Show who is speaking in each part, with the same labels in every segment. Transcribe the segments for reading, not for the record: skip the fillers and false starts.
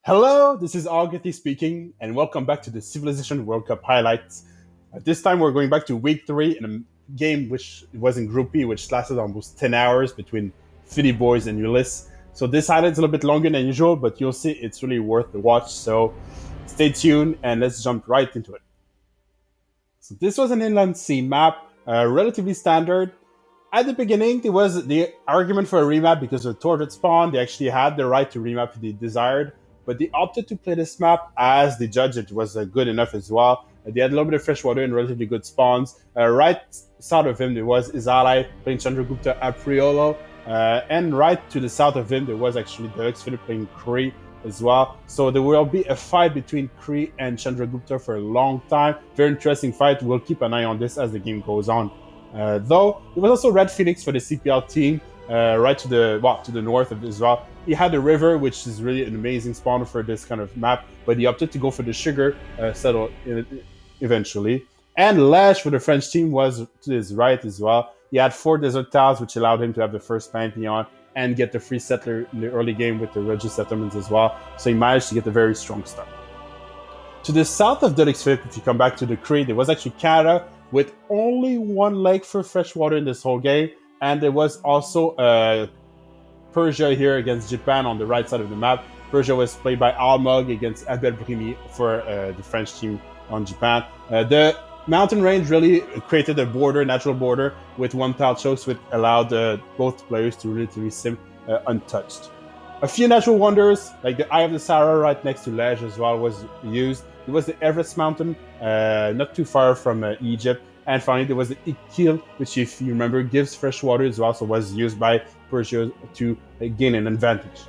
Speaker 1: Hello, this is Augusty speaking, and welcome back to the Civilization World Cup highlights. This time we're going back to week 3 in a game which was in Group B, which lasted almost 10 hours between Phillyboys and Ulysse. So this highlight's a little bit longer than usual, but you'll see it's really worth the watch. So stay tuned and let's jump right into it. So this was an inland sea map, relatively standard. At the beginning, there was the argument for a remap because of Torrid spawn. They actually had the right to remap if they desired, but they opted to play this map as they judged it was good enough as well. They had a little bit of fresh water and relatively good spawns. Right south of him, there was his ally playing Chandragupta Apriolo, and right to the south of him, there was actually Deluxe Philip playing Kree as well. So there will be a fight between Kree and Chandragupta for a long time. Very interesting fight. We'll keep an eye on this as the game goes on. Though it was also Red Phoenix for the CPL team, right to the north of Israel. He had a river, which is really an amazing spawner for this kind of map, but he opted to go for the sugar settle eventually. And Lash for the French team was to his right as well. He had 4 desert tiles, which allowed him to have the first Pantheon and get the free settler in the early game with the Regis settlements as well. So he managed to get a very strong start. To the south of Deluxe Philip, if you come back to the Crete, there was actually Canada with only 1 lake for freshwater in this whole game, and there was also Persia here against Japan on the right side of the map. Persia was played by Almog against Abel Brimi for the French team on Japan. The mountain range really created a border, natural border, with 1 tile chokes, which allowed both players to relatively sim untouched. A few natural wonders, like the Eye of the Sahara right next to Lej as well, was used. There was the Everest Mountain, not too far from Egypt. And finally, there was the Ikil, which, if you remember, gives fresh water as well, so was used by Persia to gain an advantage.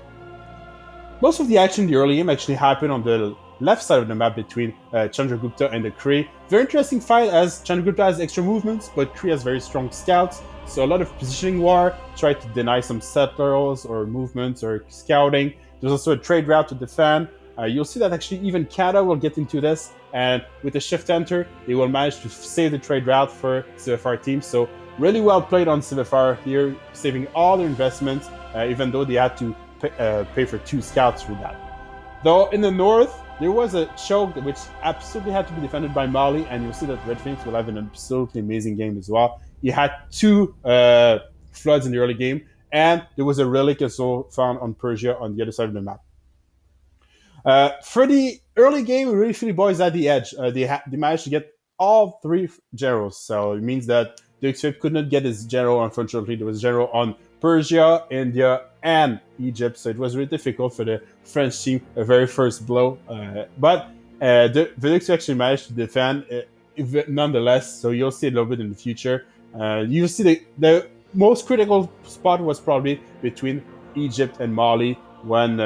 Speaker 1: Most of the action in the early game actually happened on the left side of the map between Chandragupta and the Kree. Very interesting fight as Chandragupta has extra movements, but Kree has very strong scouts. So a lot of positioning war, tried to deny some settlers or movements or scouting. There's also a trade route to defend. You'll see that actually even Canada will get into this, and with the shift enter, they will manage to save the trade route for Civfr team. So really well played on Civfr here, saving all their investments, even though they had to pay for 2 scouts for that. Though in the north, there was a choke which absolutely had to be defended by Mali, and you'll see that Red Phoenix will have an absolutely amazing game as well. He had 2 floods in the early game, and there was a relic also found on Persia on the other side of the map. For the early game, really Phillyboys had the edge. They managed to get all 3 generals, so it means that the Xrip could not get his general, unfortunately. There was a general on Persia, India, and Egypt, so it was really difficult for the French team, a very first blow. But the Xrip actually managed to defend nonetheless, so you'll see a little bit in the future. You'll see the most critical spot was probably between Egypt and Mali, when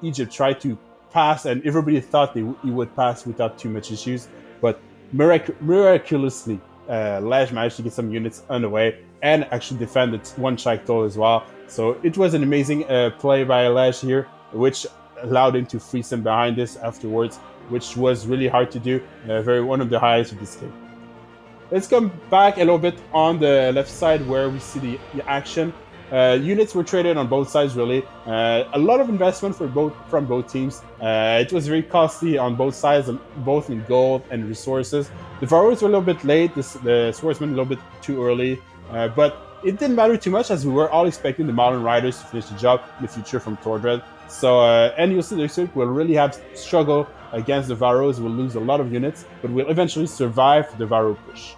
Speaker 1: Egypt tried to pass, and everybody thought he would pass without too much issues. But miraculously, Lej managed to get some units underway and actually defended 1 Shaikhtol as well. So it was an amazing play by Lej here, which allowed him to freeze him behind this afterwards, which was really hard to do. One of the highlights of this game. Let's come back a little bit on the left side where we see the action. Units were traded on both sides, really. A lot of investment from both teams. It was very costly on both sides, both in gold and resources. The Varrows were a little bit late, the Swordsmen a little bit too early, but it didn't matter too much as we were all expecting the Modern Riders to finish the job in the future from Tordred. So, and you'll see the Xrip will really have struggle against the Varrows, will lose a lot of units, but will eventually survive the Varrow push.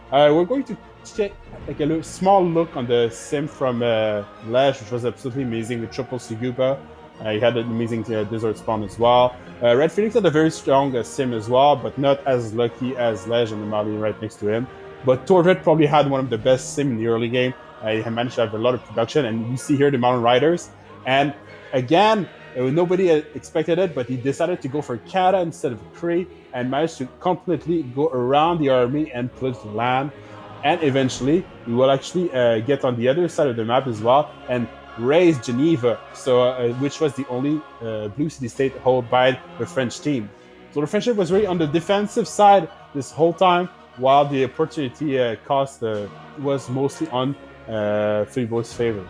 Speaker 1: We're going to take like a small look on the sim from Lej, which was absolutely amazing with triple Sugupa. He had an amazing desert spawn as well. Red Phoenix had a very strong sim as well, but not as lucky as Lej and the Mali right next to him. But Tordred probably had one of the best sim in the early game. He managed to have a lot of production, and you see here the Mountain Riders. And again, nobody expected it, but he decided to go for Kata instead of Kree and managed to completely go around the army and pillage the land. And eventually, we will actually get on the other side of the map as well and raise Geneva, which was the only blue city-state held by the French team. So the French was really on the defensive side this whole time, while the opportunity cost was mostly on Phillyboys' favor.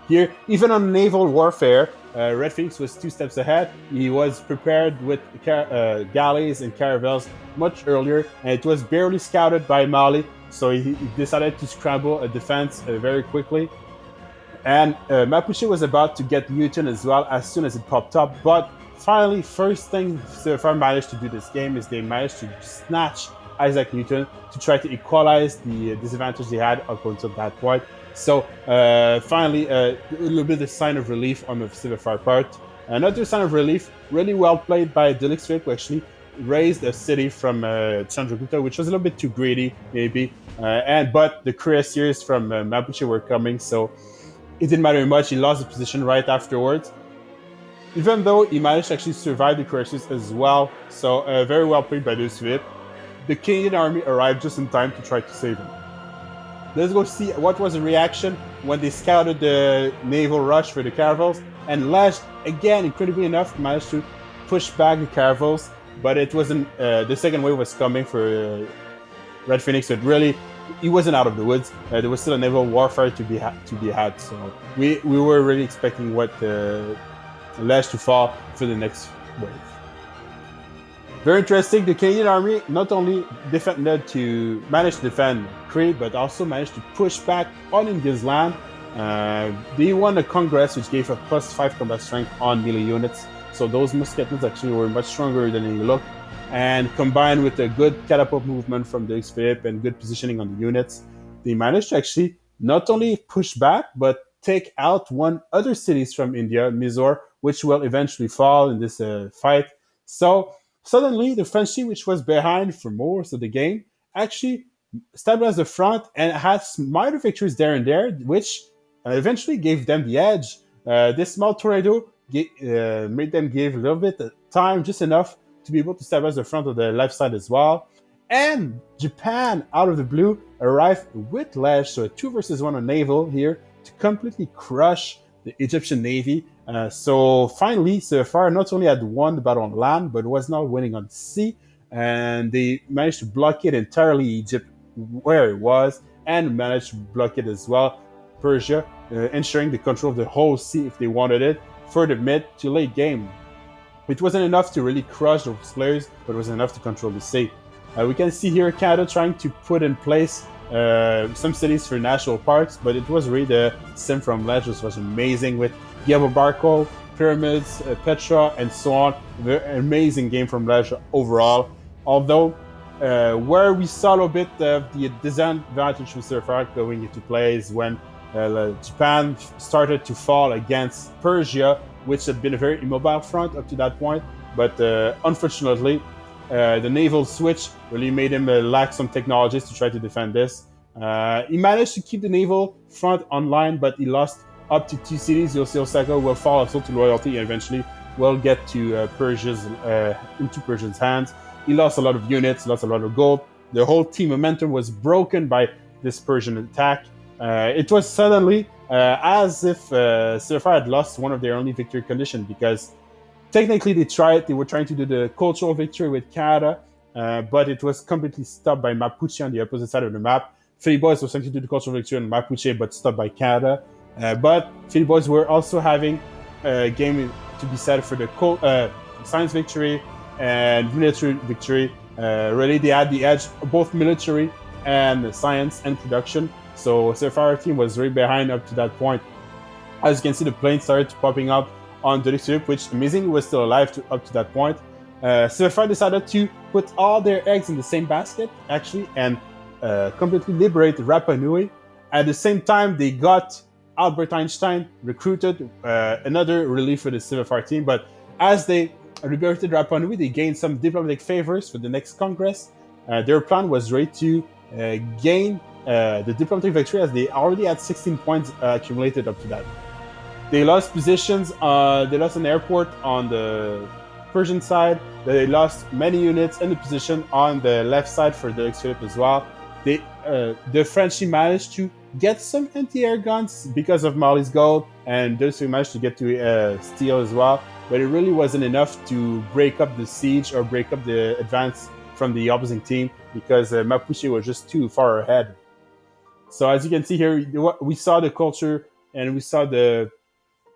Speaker 1: Here, even on naval warfare, Red Phoenix was 2 steps ahead. He was prepared with galleys and caravels much earlier, and it was barely scouted by Mali, so he decided to scramble a defense very quickly. And Mapuche was about to get Newton as well as soon as it popped up, but finally, first thing Civfr managed to do this game is they managed to snatch Isaac Newton to try to equalize the disadvantage they had up until that point. So finally, a little bit of sign of relief on the Civfr part. Another sign of relief, really well played by Deluxe Flip, who actually raised a city from Chandragupta, which was a little bit too greedy, maybe. But the cuirassiers from Mapuche were coming, so it didn't matter much. He lost the position right afterwards, even though he managed to actually survive the cuirassiers as well. So very well played by Deluxe Flip. The Canadian army arrived just in time to try to save him. Let's go see what was the reaction when they scouted the naval rush for the caravels. And Lash, again, incredibly enough, managed to push back the caravels, but it wasn't. The second wave was coming for Red Phoenix, so it really he wasn't out of the woods. There was still a naval warfare to be had. So we were really expecting what Lash to fall for the next wave. Very interesting. The Canadian Army not only managed to defend Crete, but also managed to push back on India's land. They won a congress which gave a +5 combat strength on melee units. So those musketmen actually were much stronger than they looked. And combined with a good catapult movement from the Philip and good positioning on the units, they managed to actually not only push back, but take out one other cities from India, Mysore, which will eventually fall in this fight. So suddenly, the French team, which was behind for most of the game, actually stabilized the front and had minor victories there and there, which eventually gave them the edge. This small tornado made them give a little bit of time, just enough to be able to stabilize the front of the left side as well. And Japan, out of the blue, arrived with Lash, so a 2 versus 1 on naval here to completely crush the Egyptian Navy. So finally, Civfr not only had won the battle on land, but was now winning on sea, and they managed to blockade entirely Egypt where it was, and managed to blockade as well Persia, ensuring the control of the whole sea if they wanted it for the mid to late game. It wasn't enough to really crush those players, but it was enough to control the sea. We can see here Canada trying to put in place some cities for national parks, but it was really the sim from Legends was amazing with Diabo Barco, Pyramids, Petra, and so on. Very amazing game from Legends overall. Although, where we saw a little bit of the disadvantage with Civfr going into play is when Japan started to fall against Persia, which had been a very immobile front up to that point. But unfortunately, the naval switch really made him lack some technologies to try to defend this. He managed to keep the naval front online, but he lost up to 2 cities. Osaka will fall also to loyalty and eventually will get to into Persia's hands. He lost a lot of units, lost a lot of gold. The whole team momentum was broken by this Persian attack. It was suddenly as if Civfr had lost one of their only victory conditions, because technically they were trying to do the cultural victory with Canada, but it was completely stopped by Mapuche on the opposite side of the map. Phillyboys was trying to do the cultural victory on Mapuche, but stopped by Canada. But Phillyboys were also having a game to be set for the science victory and military victory. Really, they had the edge, both military and science and production. So Civfr team was right behind up to that point. As you can see, the planes started popping up on the Ulysse, which amazingly was still alive up to that point. Civfr decided to put all their eggs in the same basket, actually, and completely liberate Rapa Nui. At the same time, they got Albert Einstein recruited, another relief for the Civfr team. But as they liberated Rapa Nui, they gained some diplomatic favors for the next Congress. Their plan was really to gain the diplomatic victory, as they already had 16 points accumulated up to that. They lost positions. They lost an airport on the Persian side. They lost many units in the position on the left side for the Philip as well. The French managed to get some anti-air guns because of Mali's gold, and those who managed to get to steel as well. But it really wasn't enough to break up the siege or break up the advance from the opposing team, because Mapuche was just too far ahead. So as you can see here, we saw the culture and we saw the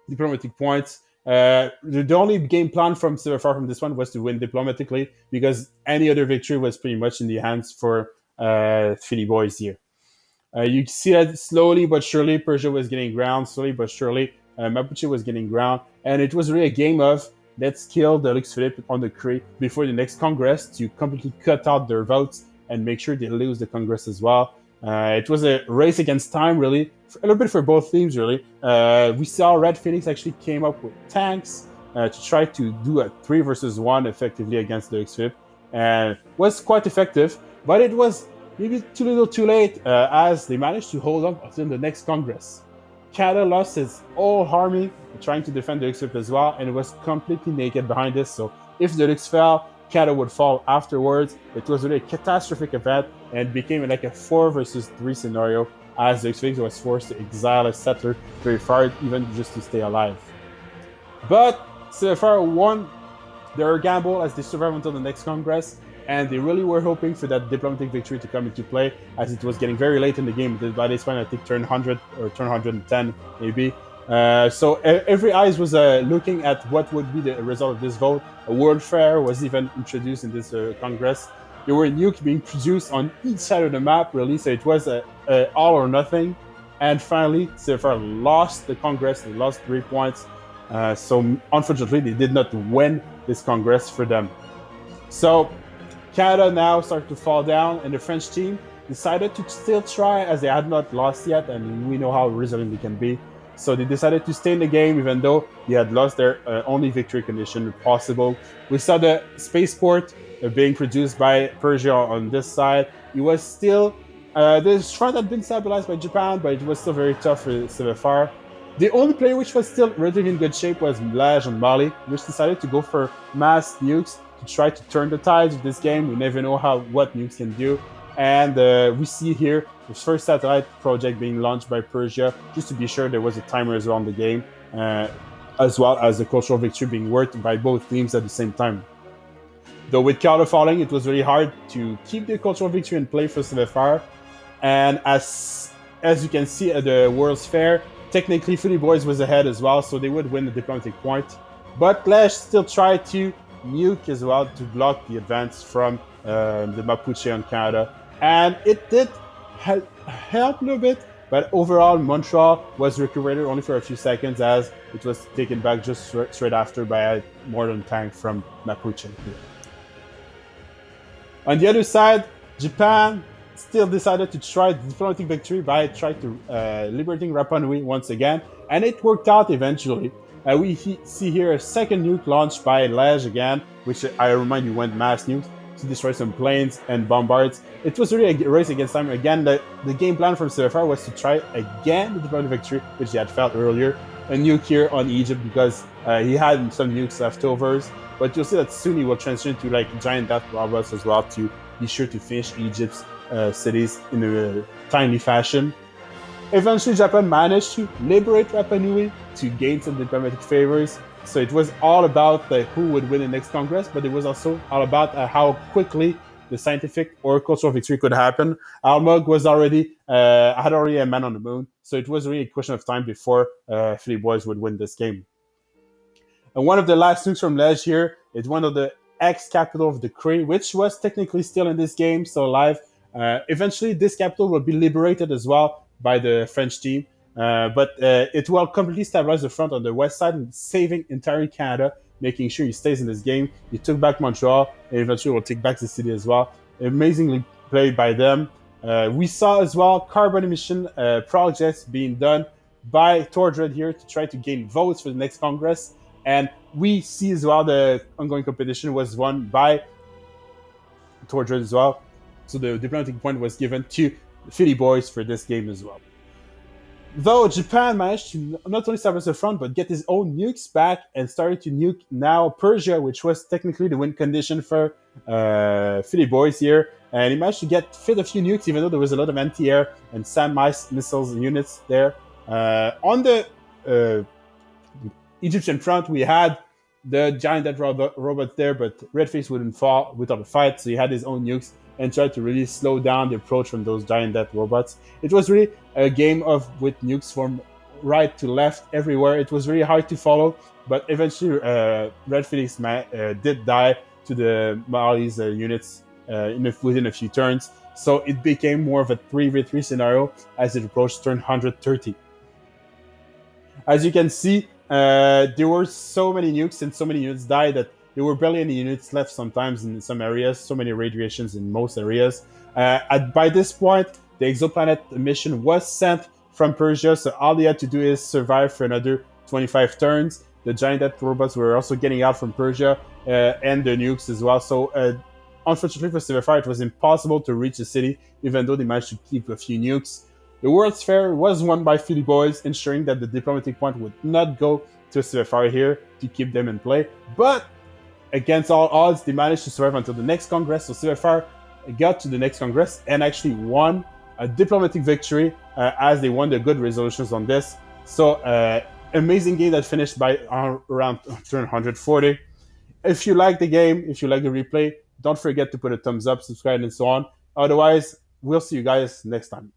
Speaker 1: diplomatic points, The only game plan from Civfr from this one was to win diplomatically because any other victory was pretty much in the hands for Phillyboys here. You see that slowly but surely Persia was getting ground, slowly but surely Mapuche was getting ground, and it was really a game of let's kill the Ulysse Philippe on the Cree before the next Congress to completely cut out their votes and make sure they lose the Congress as well. It was a race against time, really, a little bit for both teams, really. We saw Red Phoenix actually came up with tanks to try to do a 3 versus 1 effectively against the Ulysse Philippe, and was quite effective, but it was maybe too little too late as they managed to hold on until the next Congress. Canada lost his whole army trying to defend the Ulysse as well, and it was completely naked behind this. So if the Ulysse fell, Canada would fall afterwards. It was really a catastrophic event and became like a 4 versus 3 scenario as the Ulysse was forced to exile a settler very far, even just to stay alive. But Civfr won their gamble as they survived until the next Congress, and they really were hoping for that diplomatic victory to come into play as it was getting very late in the game. By this point, I think turn 100 or turn 110 maybe. So every eyes was looking at what would be the result of this vote. A world fair was even introduced in this Congress. There were nukes being produced on each side of the map, really, so it was all or nothing. And finally, Civfr lost the Congress. They lost 3 points. So unfortunately, they did not win this Congress for them. So Canada now started to fall down, and the French team decided to still try as they had not lost yet, and we know how resilient they can be. So they decided to stay in the game even though they had lost their only victory condition possible. We saw the spaceport being produced by Persia on this side. It was still, the front had been stabilized by Japan, but it was still very tough for Civfr. The only player which was still relatively in good shape was Mlaj on Mali, which decided to go for mass nukes to try to turn the tides of this game. We never know what nukes can do. And we see here the first satellite project being launched by Persia, just to be sure there was a timer as well on the game, as well as the cultural victory being worked by both teams at the same time. Though with Canada falling, it was really hard to keep the cultural victory in play for Civfr. And as you can see at the World's Fair, technically Phillyboys was ahead as well, so they would win the diplomatic point. But Lesh still tried to nuke as well to block the advance from the Mapuche on Canada. And it did help a little bit, but overall Montreal was recuperated only for a few seconds as it was taken back just straight after by a modern tank from Mapuche. On the other side, Japan still decided to try the diplomatic victory by trying to liberating Rapa Nui once again, and it worked out eventually. We see here a second nuke launched by Lej again, which I remind you went mass nukes to destroy some planes and bombards. It was really a race against time. Again, the game plan from Civfr was to try again the diplomatic victory, which he had felt earlier. A nuke here on Egypt because he had some nukes leftovers. But you'll see that soon he will transition to like giant death robots as well to be sure to finish Egypt's cities in a timely fashion. Eventually, Japan managed to liberate Rapa Nui to gain some diplomatic favors. So it was all about who would win the next Congress, but it was also all about how quickly the scientific or cultural victory could happen. Almog was had already a man on the moon, so it was really a question of time before Phillyboys would win this game. And one of the last nukes from Lej here is one of the ex-capital of the Cree, which was technically still in this game, still alive. Eventually, this capital will be liberated as well by the French team, but it will completely stabilize the front on the west side, saving entire Canada, making sure he stays in this game. He took back Montreal, and eventually will take back the city as well. Amazingly played by them. We saw as well carbon emission projects being done by Tordred here to try to gain votes for the next Congress. And we see as well the ongoing competition was won by Tordred as well. So the diplomatic point was given to the Phillyboys for this game as well. Though Japan managed to not only establish the front, but get his own nukes back and started to nuke now Persia, which was technically the win condition for Phillyboys here. And he managed to get fit a few nukes, even though there was a lot of anti-air and SAM missiles units there. On the Egyptian front, we had the giant death robot there, but Redface wouldn't fall without a fight, so he had his own nukes and tried to really slow down the approach from those giant death robots. It was really a game of with nukes from right to left everywhere. It was really hard to follow But eventually, Red Phoenix did die to the Mali's units within a few turns. So it became more of a 3v3 scenario as it approached turn 130. As you can see, there were so many nukes and so many units died that there were barely any units left sometimes in some areas, so many radiations in most areas. By this point, the exoplanet mission was sent from Persia, so all they had to do is survive for another 25 turns. The giant death robots were also getting out from Persia and the nukes as well. So, unfortunately for Civfr, it was impossible to reach the city, even though they managed to keep a few nukes. The World's Fair was won by Phillyboys, ensuring that the diplomatic point would not go to Civfr here to keep them in play. But against all odds, they managed to survive until the next Congress. So Civfr got to the next Congress and actually won a diplomatic victory as they won the good resolutions on this. So, amazing game that finished by around turn 140. If you like the game, if you like the replay, don't forget to put a thumbs up, subscribe, and so on. Otherwise, we'll see you guys next time.